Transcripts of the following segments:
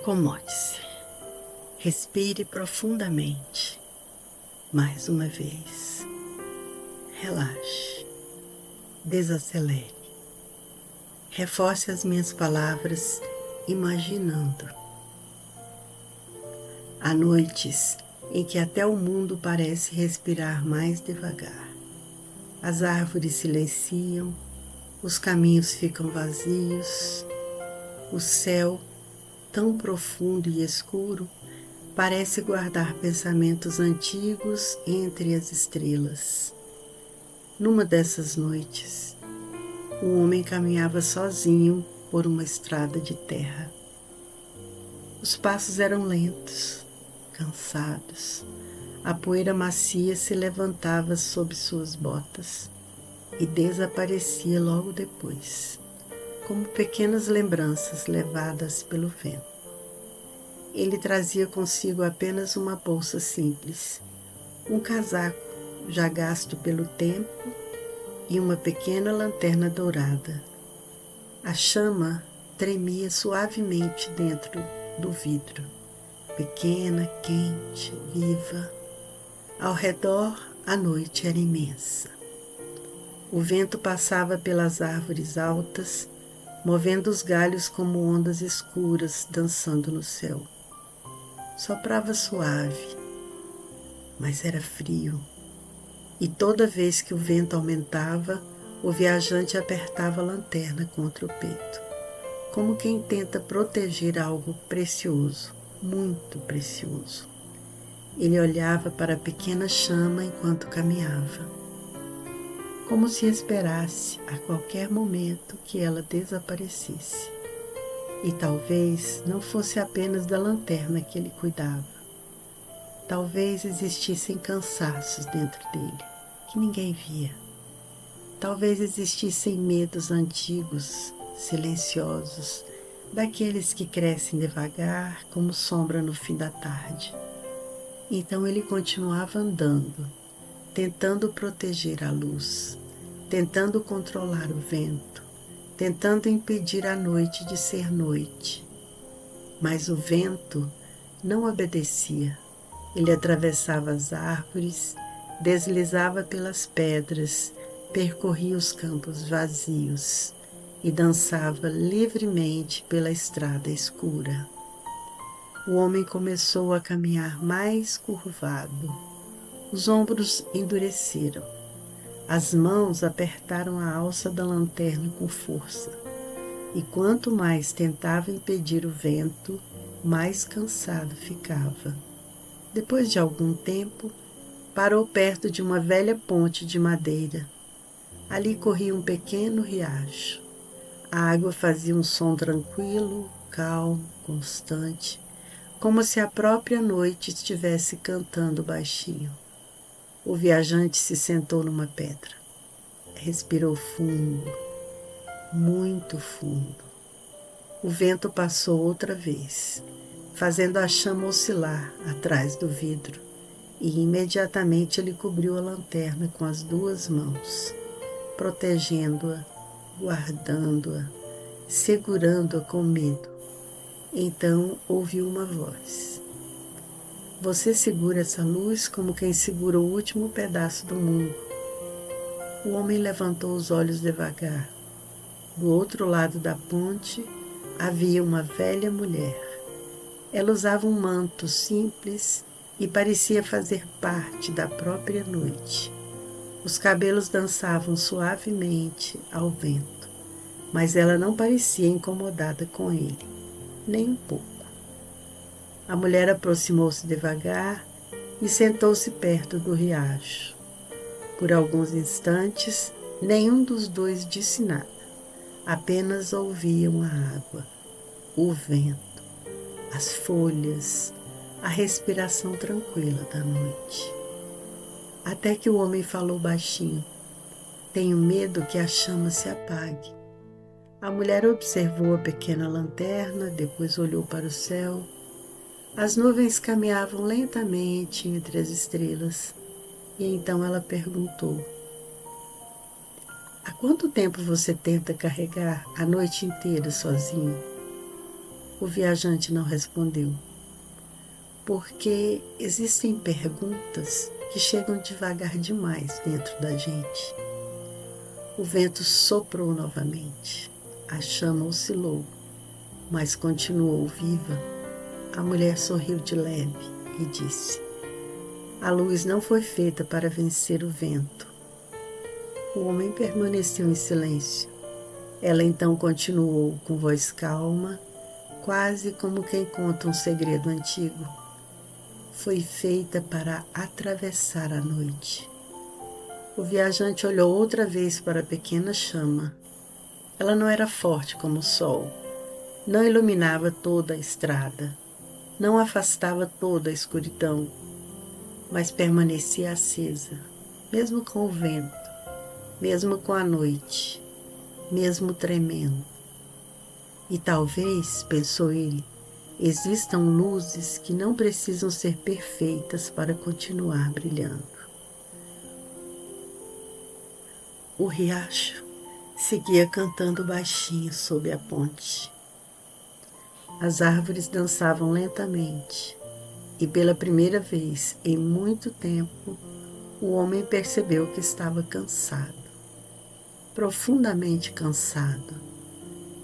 Acomode-se, respire profundamente, mais uma vez, relaxe, desacelere, reforce as minhas palavras imaginando. Há noites em que até o mundo parece respirar mais devagar. As árvores silenciam, os caminhos ficam vazios, o céu, tão profundo e escuro, parece guardar pensamentos antigos entre as estrelas. Numa dessas noites, um homem caminhava sozinho por uma estrada de terra. Os passos eram lentos, cansados. A poeira macia se levantava sob suas botas e desaparecia logo depois, como pequenas lembranças levadas pelo vento. Ele trazia consigo apenas uma bolsa simples, um casaco já gasto pelo tempo e uma pequena lanterna dourada. A chama tremia suavemente dentro do vidro, pequena, quente, viva. Ao redor, a noite era imensa. O vento passava pelas árvores altas, movendo os galhos como ondas escuras dançando no céu. Soprava suave, mas era frio, e toda vez que o vento aumentava, o viajante apertava a lanterna contra o peito, como quem tenta proteger algo precioso, muito precioso. Ele olhava para a pequena chama enquanto caminhava, como se esperasse a qualquer momento que ela desaparecesse. E talvez não fosse apenas da lanterna que ele cuidava. Talvez existissem cansaços dentro dele, que ninguém via. Talvez existissem medos antigos, silenciosos, daqueles que crescem devagar, como sombra no fim da tarde. Então ele continuava andando, tentando proteger a luz, tentando controlar o vento, tentando impedir a noite de ser noite. Mas o vento não obedecia. Ele atravessava as árvores, deslizava pelas pedras, percorria os campos vazios e dançava livremente pela estrada escura. O homem começou a caminhar mais curvado. Os ombros endureceram. As mãos apertaram a alça da lanterna com força, e quanto mais tentava impedir o vento, mais cansado ficava. Depois de algum tempo, parou perto de uma velha ponte de madeira. Ali corria um pequeno riacho. A água fazia um som tranquilo, calmo, constante, como se a própria noite estivesse cantando baixinho. O viajante se sentou numa pedra. Respirou fundo, muito fundo. O vento passou outra vez, fazendo a chama oscilar atrás do vidro, e imediatamente ele cobriu a lanterna com as duas mãos, protegendo-a, guardando-a, segurando-a com medo. Então ouviu uma voz. Você segura essa luz como quem segura o último pedaço do mundo. O homem levantou os olhos devagar. Do outro lado da ponte havia uma velha mulher. Ela usava um manto simples e parecia fazer parte da própria noite. Os cabelos dançavam suavemente ao vento, mas ela não parecia incomodada com ele, nem um pouco. A mulher aproximou-se devagar e sentou-se perto do riacho. Por alguns instantes, nenhum dos dois disse nada. Apenas ouviam a água, o vento, as folhas, a respiração tranquila da noite. Até que o homem falou baixinho. Tenho medo que a chama se apague. A mulher observou a pequena lanterna, depois olhou para o céu. As nuvens caminhavam lentamente entre as estrelas, e então ela perguntou: há quanto tempo você tenta carregar a noite inteira sozinho? O viajante não respondeu, porque existem perguntas que chegam devagar demais dentro da gente. O vento soprou novamente, a chama oscilou, mas continuou viva. A mulher sorriu de leve e disse: a luz não foi feita para vencer o vento. O homem permaneceu em silêncio. Ela então continuou com voz calma, quase como quem conta um segredo antigo. Foi feita para atravessar a noite. O viajante olhou outra vez para a pequena chama. Ela não era forte como o sol, não iluminava toda a estrada, não afastava toda a escuridão, mas permanecia acesa, mesmo com o vento, mesmo com a noite, mesmo tremendo. E talvez, pensou ele, existam luzes que não precisam ser perfeitas para continuar brilhando. O riacho seguia cantando baixinho sob a ponte. As árvores dançavam lentamente e pela primeira vez em muito tempo o homem percebeu que estava cansado, profundamente cansado,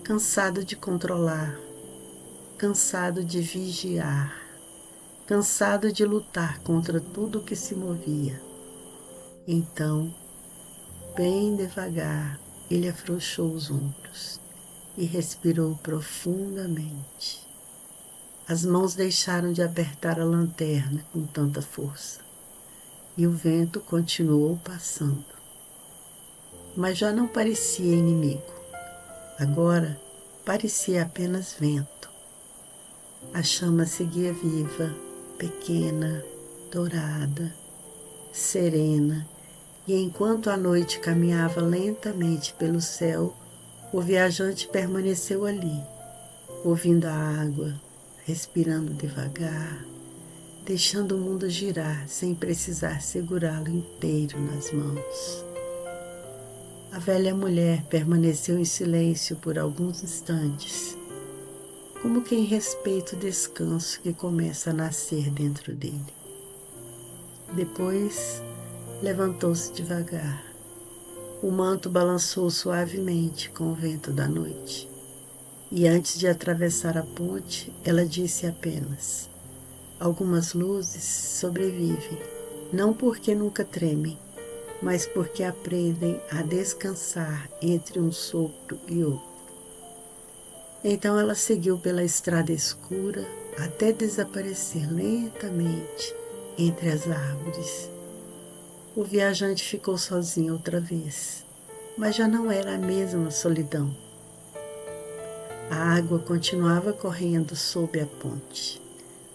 cansado de controlar, cansado de vigiar, cansado de lutar contra tudo que se movia. Então, bem devagar, ele afrouxou os ombros e respirou profundamente. As mãos deixaram de apertar a lanterna com tanta força e o vento continuou passando. Mas já não parecia inimigo. Agora parecia apenas vento. A chama seguia viva, pequena, dourada, serena, e enquanto a noite caminhava lentamente pelo céu, o viajante permaneceu ali, ouvindo a água, respirando devagar, deixando o mundo girar sem precisar segurá-lo inteiro nas mãos. A velha mulher permaneceu em silêncio por alguns instantes, como quem respeita o descanso que começa a nascer dentro dele. Depois, levantou-se devagar. O manto balançou suavemente com o vento da noite. E antes de atravessar a ponte, ela disse apenas: algumas luzes sobrevivem, não porque nunca tremem, mas porque aprendem a descansar entre um sopro e outro. Então ela seguiu pela estrada escura até desaparecer lentamente entre as árvores. O viajante ficou sozinho outra vez, mas já não era a mesma solidão. A água continuava correndo sob a ponte.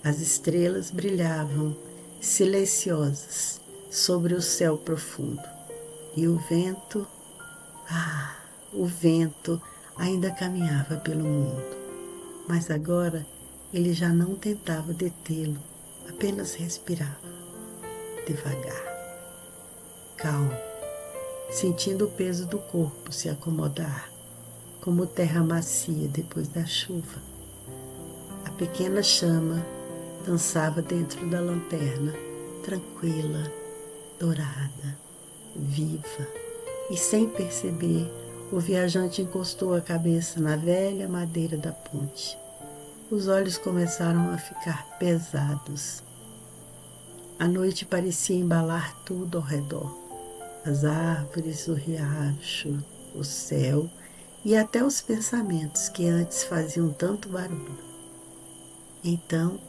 As estrelas brilhavam, silenciosas, sobre o céu profundo. E o vento, o vento ainda caminhava pelo mundo. Mas agora ele já não tentava detê-lo, apenas respirava, devagar, calmo, sentindo o peso do corpo se acomodar, como terra macia depois da chuva. A pequena chama dançava dentro da lanterna, tranquila, dourada, viva, e sem perceber, o viajante encostou a cabeça na velha madeira da ponte. Os olhos começaram a ficar pesados. A noite parecia embalar tudo ao redor. As árvores, o riacho, o céu e até os pensamentos que antes faziam tanto barulho. Então,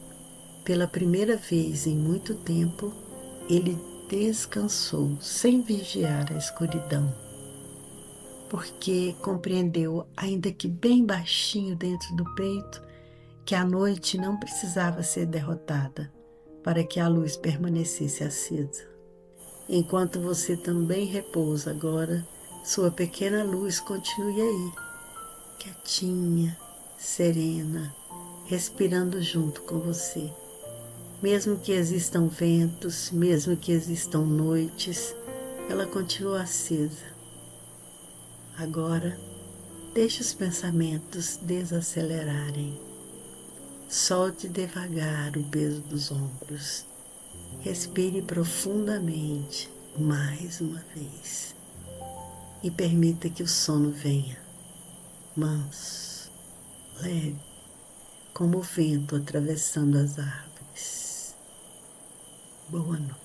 pela primeira vez em muito tempo, ele descansou sem vigiar a escuridão, porque compreendeu, ainda que bem baixinho dentro do peito, que a noite não precisava ser derrotada para que a luz permanecesse acesa. Enquanto você também repousa agora, sua pequena luz continue aí, quietinha, serena, respirando junto com você. Mesmo que existam ventos, mesmo que existam noites, ela continua acesa. Agora, deixe os pensamentos desacelerarem. Solte devagar o peso dos ombros. Respire profundamente mais uma vez e permita que o sono venha, manso, leve, como o vento atravessando as árvores. Boa noite.